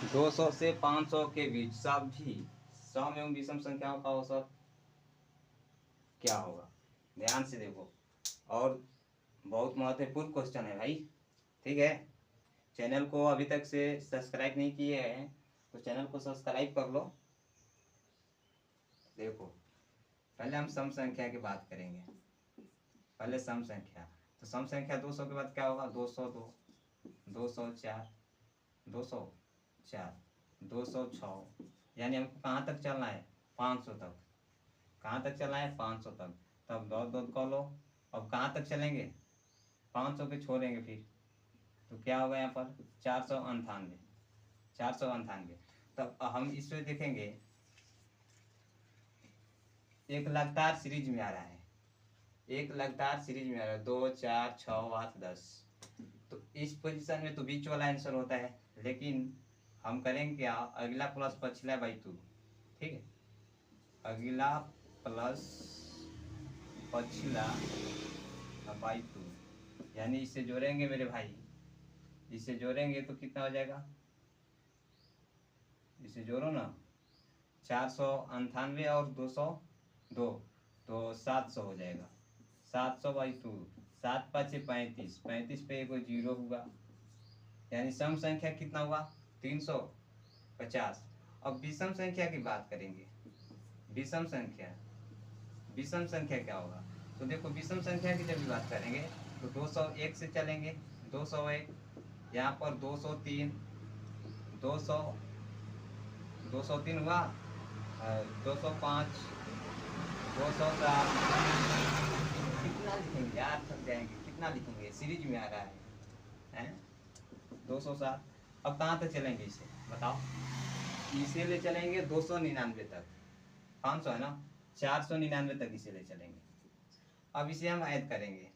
200 से 500 के बीच सभी सम एवं विषम संख्याओं का औसत क्या होगा? ध्यान से देखो, और बहुत महत्वपूर्ण क्वेश्चन है भाई, ठीक है। चैनल को अभी तक से सब्सक्राइब नहीं किए हैं तो चैनल को सब्सक्राइब कर लो। देखो, पहले हम सम संख्या की बात करेंगे। पहले सम संख्या, तो सम संख्या 200 के बाद क्या होगा? 202, 204, 204, 206, यानी हमको कहाँ तक चलना है? 500 तक। कहाँ तक चलना है? 500 तक। तब दो दो कर लो। अब कहाँ तक चलेंगे? 500 के छोड़ेंगे फिर, तो क्या होगा यहाँ पर? 498, 498। तब हम इसमें देखेंगे, एक लगातार सीरीज में आ रहा है, एक लगातार सीरीज में आ रहा है, 2 4 6 8 10। तो इस पोजीशन में तो बीच वाला आंसर होता है, लेकिन हम करेंगे क्या? अगला प्लस पछिला बाई 2, ठीक है। अगला प्लस पछिला बाई 2, यानी इसे जोड़ेंगे मेरे भाई, इसे जोड़ेंगे तो कितना हो जाएगा? इसे जोड़ो ना, 498 और 202, तो 700 हो जाएगा। 700 बाई 2, 7 5 35, 35 पे एक जीरो हुआ, यानी सम संख्या कितना हुआ? 350। अब विषम संख्या की बात करेंगे। विषम संख्या, विषम संख्या क्या होगा? तो देखो, विषम संख्या की जब भी बात करेंगे तो 201 से चलेंगे। 201, यहाँ पर 203, 200, 203 हुआ, 205, 207। कितना लिखेंगे यार, थक जाएंगे। कितना लिखेंगे? सीरीज में आ रहा है 207। अब कहाँ तक चलेंगे इसे बताओ? इसे ले चलेंगे 299 तक। 500 है ना, 499 तक इसे ले चलेंगे। अब इसे हम ऐड करेंगे।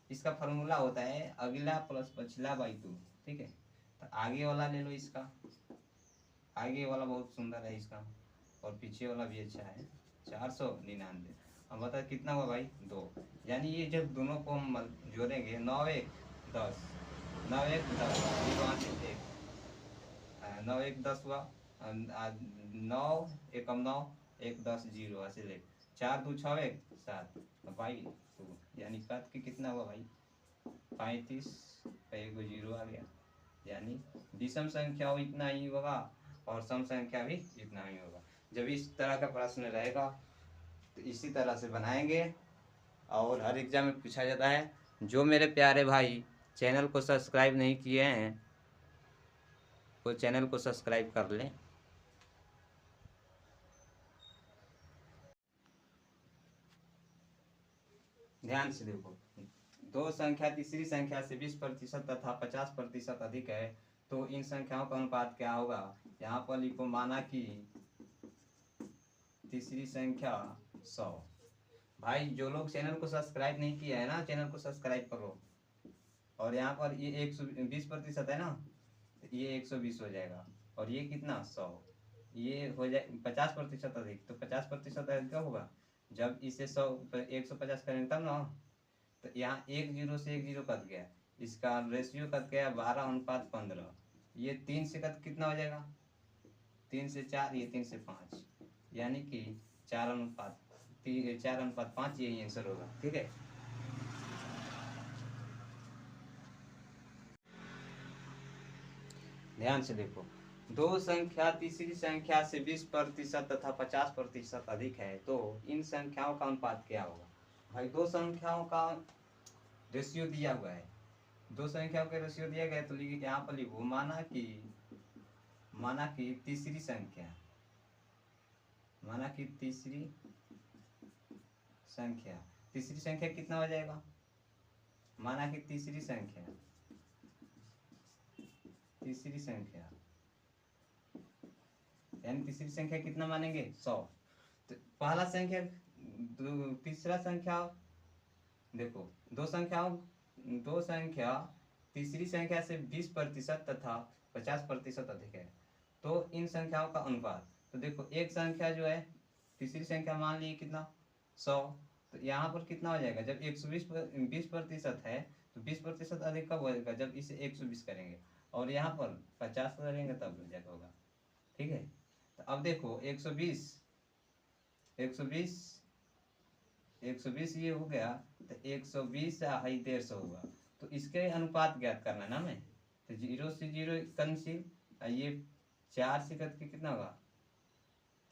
इसका फॉर्मूला होता है अगला प्लस पछिला बाई 2, ठीक है। तो आगे वाला ले लो इसका, आगे वाला बहुत सुंदर है इसका, और पीछे वाला भी अच्छा है। 499। अब बता कितना हुआ भाई? 2। यानी ये जब दोनों को हम जोड़ेंगे, 9 1 10, 9 1 10, 9 1 10 हुआ, 9 एकम 9, 1 10 जीरो, ऐसे ले। 4 2 6 1 7 बाई 2, यानी कट के कितना हुआ भाई? 35 का एक जीरो आ गया। यानी विषम संख्या इतना ही होगा और सम संख्या भी इतना ही होगा। जब इस तरह का प्रश्न रहेगा तो इसी तरह से बनाएंगे, और हर एग्जाम में पूछा जाता है। जो मेरे प्यारे भाई चैनल को सब्सक्राइब नहीं किए हैं वो चैनल को सब्सक्राइब कर लें। ध्यान से देखो, दो संख्या तीसरी संख्या से 20% तथा 50% अधिक है तो इन संख्याओं का अनुपात क्या होगा? यहाँ पर लिखो, माना कि तीसरी संख्या 100। भाई जो लोग चैनल को सब्सक्राइब नहीं किया है ना, चैनल को सब्सक्राइब करो। और यहाँ पर ये 120% है ना, तो ये 120 हो जाएगा, और ये कितना? 100। ये हो जाए 50% अधिक, तो 50% अधिक कब होगा? जब इसे 100 150 करेंगे तब ना। तो यहाँ एक जीरो से एक जीरो कट गया, इसका रेशियो कट गया 12:15। ये 3 से कट कितना हो जाएगा? 3 से 4, ये 3 से 5, यानी कि 4:5, यही आंसर होगा, ठीक है। ध्यान से देखो, दो संख्या तीसरी संख्या से 20% तथा 50% अधिक है तो इन संख्याओं का अनुपात क्या होगा? भाई दो संख्याओं का रेशियो दिया हुआ है, दो संख्याओं का रेशियो दिया गया है, तो लिखिए यहाँ पर लिखो, माना कि तीसरी संख्या, माना कि तीसरी संख्या, तीसरी संख्या कितना हो जाएगा? माना कि तीसरी संख्या, तीसरी संख्या यानी तीसरी संख्या कितना मानेंगे? 100। तो पहला संख्या, तीसरा संख्या, देखो दो संख्या तीसरी संख्या से 20% तथा 50% अधिक है तो इन संख्याओं का अनुपात। तो देखो, एक संख्या जो है तीसरी संख्या मान ली कितना? 100। तो यहाँ पर कितना हो जाएगा? जब 120 20% है तो 20% अधिक कब होगा? जब इसे 120 करेंगे। और यहाँ पर 50 करेंगे तब रिजेक्ट होगा। ठीक है, तो अब देखो 120 120 120 ये हो गया, तो 120 हाई 150 होगा। तो इसके अनुपात ज्ञात करना है ना हमें। तो 0 से 0 कैंसिल, ये 4 से कट के कितना होगा,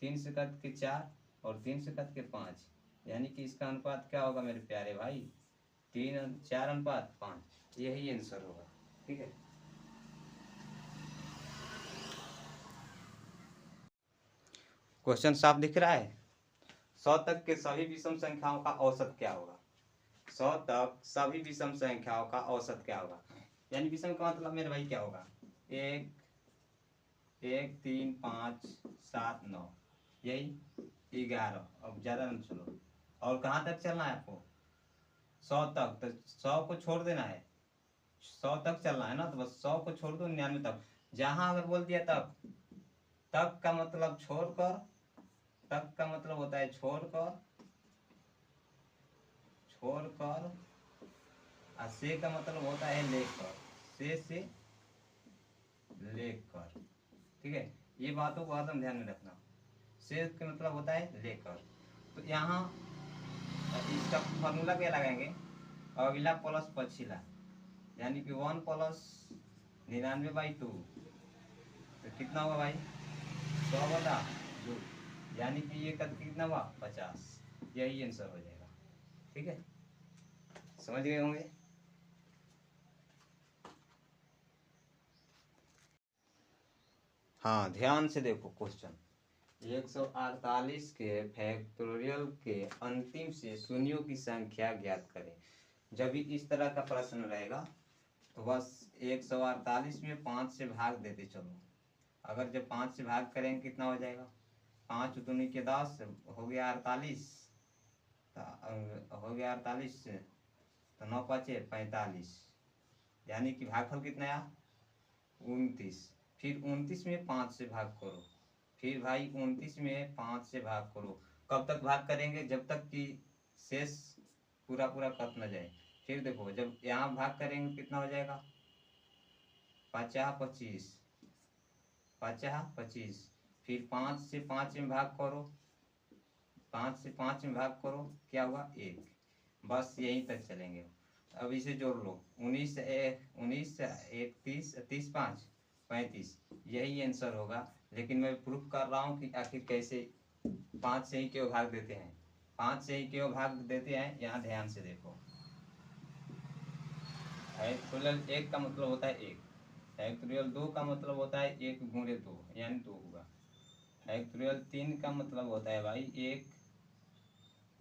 3 से कट के 4 और 3 से कट के 5, यानी कि इसका अनुपात क्या होगा मेरे प्यारे भाई, 4:5, यही आंसर होगा। ठीक है, क्वेश्चन साफ दिख रहा है। 100 तक के सभी विषम संख्याओं का औसत क्या होगा। 100 तक सभी विषम संख्याओं का औसत क्या होगा, यानी विषम का मतलब मेरे भाई क्या होगा, 1 1 3 5 7 9, यही 11। अब ज्यादा न चलो, और कहाँ तक चलना है आपको, 100 तक। तो 100 को छोड़ देना है, 100 तक चलना है ना, तो बस 100 को छोड़ दो 99 तक। जहां अगर बोल दिया तक, तक का मतलब छोड़कर, तक का मतलब होता है छोड़कर, छोड़कर, और से का मतलब होता है लेकर, से लेकर। ठीक है, ये बातों को एकदम ध्यान में रखना। से का मतलब होता है लेकर। तो यहाँ इसका फॉर्मूला क्या लगाएंगे, अगला प्लस पछिला, यानी कि 1 प्लस 99/2, तो कितना होगा भाई, 100/2, यानी कि ये कद कितना हुआ 50, यही आंसर हो जाएगा। ठीक है, समझ गए होंगे। हाँ, ध्यान से देखो क्वेश्चन। 148 के फैक्टोरियल के अंतिम से शून्यों की संख्या ज्ञात करें। जब भी इस तरह का प्रश्न रहेगा तो बस 148 में 5 से भाग देते चलो। अगर जब 5 से भाग करेंगे कितना हो जाएगा, 5 दूनी के 10 हो गया 48, हो गया 48, तो 9 5 45, यानी कि भागफल कितना आया 29। फिर 29 में 5 से भाग करो, फिर भाई 29 में 5 से भाग करो। कब तक भाग करेंगे, जब तक कि शेष पूरा पूरा कट न जाए। फिर देखो जब यहाँ भाग करेंगे कितना हो जाएगा, 50 25, फिर 5 से 5 में भाग करो, 5 से 5 में भाग करो, क्या हुआ 1। बस यहीं तक चलेंगे। अब इसे जोड़ लो, 19 19 1 30 30 5 35, यही आंसर होगा। लेकिन मैं प्रूफ कर रहा हूँ कि आखिर कैसे 5 से ही क्यों भाग देते हैं, 5 से ही क्यों भाग देते हैं, यहाँ ध्यान से देखो। फैक्टोरियल 1 का मतलब होता है 1, फैक्टोरियल 2 का मतलब होता है 1 गुणे 2 यानी 2 होगा। फैक्टोरियल 3 का मतलब होता है भाई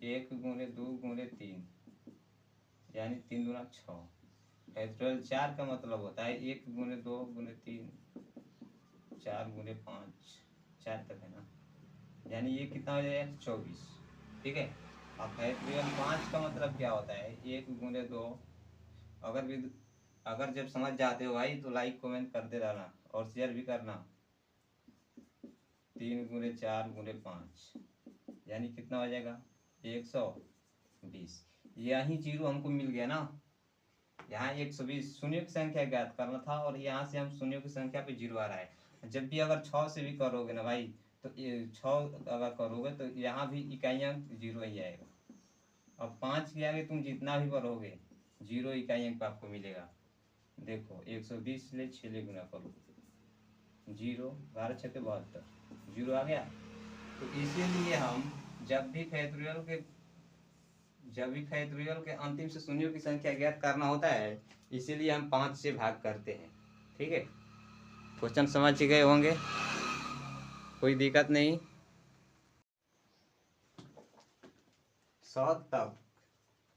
1 गुणे 2 गुणे 3, यानी 3 दूना 6। फैक्टोरियल 4 का मतलब होता है 1 गुणे 2 गुणे 3, 4 गुणे 5, 4 तक है ना, यानी ये कितना हो जाएगा 24। ठीक है, अब फैक्टोरियल 5 का मतलब क्या होता है 1 गुणे 2। अगर जब समझ जाते हो भाई तो लाइक कमेंट करते रहना और शेयर भी करना। 3 गुणे 4 गुणे 5, यानी कितना हो जाएगा 120। यही जीरो हमको मिल गया ना, यहाँ 120 शून्यों की संख्या ज्ञात करना था, और यहाँ से हम शून्यों की संख्या पे जीरो आ रहा है। जब भी अगर 6 से भी करोगे ना भाई, तो 6 अगर करोगे तो यहाँ भी इकाई अंक जीरो ही आएगा। अब 5 के आगे तुम जितना भी करोगे जीरो इकाई अंक आपको मिलेगा। देखो 120 ले 6 ले गुना करो, 0 12 6 72, जीरो आ गया। तो इसीलिए हम जब भी फैक्टोरियल के अंतिम से शून्यों की संख्या ज्ञात करना होता है, इसीलिए हम 5 से भाग करते हैं। ठीक है, क्वेश्चन समझ गए होंगे, कोई दिक्कत नहीं। 100 तक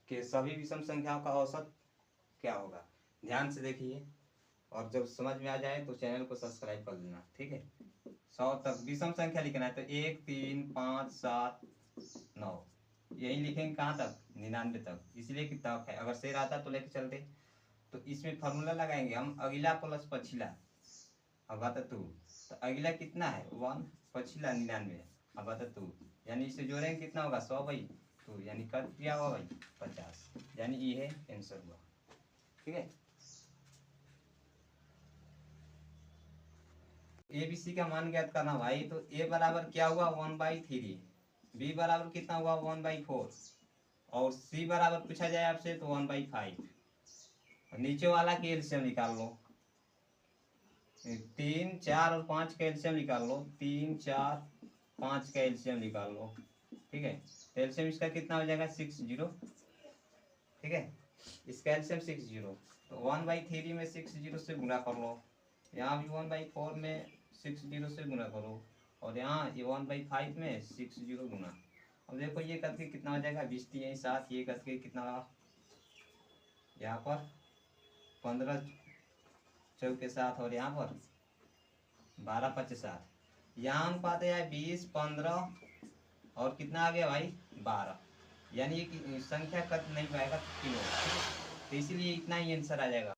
के सभी विषम संख्याओं का औसत क्या होगा, ध्यान से देखिए, और जब समझ में आ जाए तो चैनल को सब्सक्राइब कर लेना। ठीक है, 100 तक विषम संख्या लिखना है तो 1 3 5 7 9, यही लिखेंगे कहाँ तक 99 तक, इसलिए कि तक है। अगर शेर आता तो लेके चलते। तो इसमें फॉर्मूला लगाएंगे हम, अगला प्लस पछिला, अब बता तू, तो अगला कितना है 1, पछिला 99, अब बता तू, यानी इसे जोड़ेंगे कितना होगा 100/2, यानी कट क्या हुआ भाई 50, यानी ये है आंसर हुआ। ठीक है, ए बी सी का मान ज्ञात करना भाई, तो ए बराबर क्या हुआ 1/3, बी बराबर कितना हुआ 1/4, और सी बराबर पूछा जाए आपसे तो 1/5। नीचे वाला की एलसीएम निकाल लो, 3, 4 और 5 का एलसीएम निकाल लो, 3, 4, 5 का एलसीएम निकाल लो। ठीक है, तो एलसीएम इसका कितना हो जाएगा 60। ठीक है, इसका एलसीएम 60, तो 1/3 में 60 से गुना कर लो, यहाँ भी 1/4 में 60 से गुना करो, और यहाँ ये 1/5 में 60 गुना। अब देखो ये करके कितना हो जाएगा 20 यही 7, ये करके कितना होगा यहाँ पर 15 चौके 7, और यहाँ पर 12 5 7, यहाँ अनुपात है 20 15 और कितना आ गया भाई 12, यानी कि संख्या कट नहीं पाएगा तीनों, तो इसीलिए इतना ही आंसर आ जाएगा।